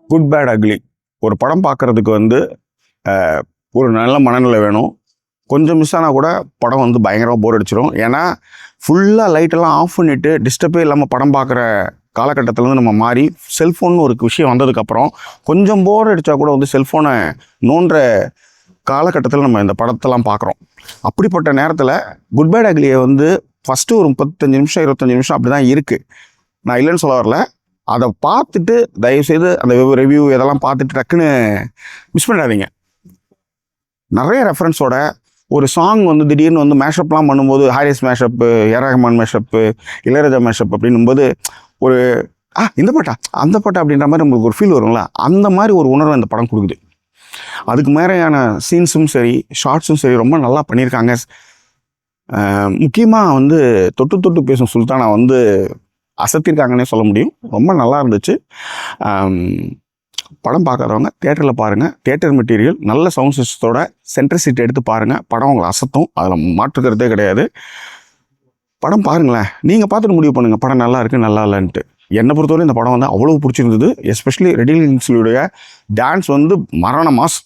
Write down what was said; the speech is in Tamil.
Good bad ugly. ஒரு படம் பார்க்குறதுக்கு வந்து ஒரு நல்ல மனநிலை வேணும். கொஞ்சம் மிஸ் ஆனால் கூட படம் வந்து பயங்கரமாக போர் அடிச்சிடும். ஏன்னா ஃபுல்லாக லைட்டெல்லாம் ஆஃப் பண்ணிவிட்டு டிஸ்டர்பே இல்லாமல் படம் பார்க்குற காலகட்டத்திலேருந்து நம்ம மாறி செல்ஃபோன் ஒரு விஷயம் வந்ததுக்கப்புறம் கொஞ்சம் போர் அடித்தா கூட வந்து செல்ஃபோனை நோன்ற காலகட்டத்தில் நம்ம இந்த படத்தெல்லாம் பார்க்குறோம். அப்படிப்பட்ட நேரத்தில் குட் பேட் அக்லியை வந்து ஃபஸ்ட்டு ஒரு 35 நிமிஷம் 25 நிமிஷம் அப்படி தான் இருக்குது. நான் இல்லைன்னு சொல்ல வரல. அதை பார்த்துட்டு தயவுசெய்து அந்த ரிவ்யூ இதெல்லாம் பார்த்துட்டு டக்குன்னு மிஸ் பண்ணிடாதீங்க. நிறைய ரெஃபரன்ஸோட ஒரு சாங் வந்து திடீர்னு வந்து மேஷப்லாம் பண்ணும்போது ஹாரிஸ் மேஷப்பு, ரஹ்மான் மேஷப்பு, இளையராஜா மேஷப் அப்படின்னும்போது ஒரு இந்த பாட்டா அந்த பாட்டா அப்படின்ற மாதிரி நம்மளுக்கு ஒரு ஃபீல் வரும்ல. அந்த மாதிரி ஒரு உணர்வு அந்த படம் கொடுக்குது. அதுக்கு மேலேயான சீன்ஸும் சரி ஷார்ட்ஸும் சரி ரொம்ப நல்லா பண்ணியிருக்காங்க. முக்கியமாக வந்து தொட்டு தொட்டு பேசும் சுல்தானா வந்து அசத்திருக்காங்கன்னே சொல்ல முடியும். ரொம்ப நல்லா இருந்துச்சு. படம் பார்க்குறவங்க தியேட்டரில் பாருங்கள். தியேட்டர் மெட்டீரியல் நல்ல சவுண்ட் சிஸ்டத்தோட சென்டர் சீட் எடுத்து பாருங்கள். படம் உங்களை அசத்தும். அதில் மாற்றுக்கிறதே கிடையாது. படம் பாருங்களேன். நீங்கள் பார்த்துட்டு முடிவு பண்ணுங்கள் படம் நல்லா இருக்குது நல்லா இல்லைன்ட்டு. என்னை பொறுத்தவரை இந்த படம் வந்து அவ்வளோ பிடிச்சிருந்தது. எஸ்பெஷலி ரெடி லிங்க்ஸுடைய டான்ஸ் வந்து மரண மாஸ்.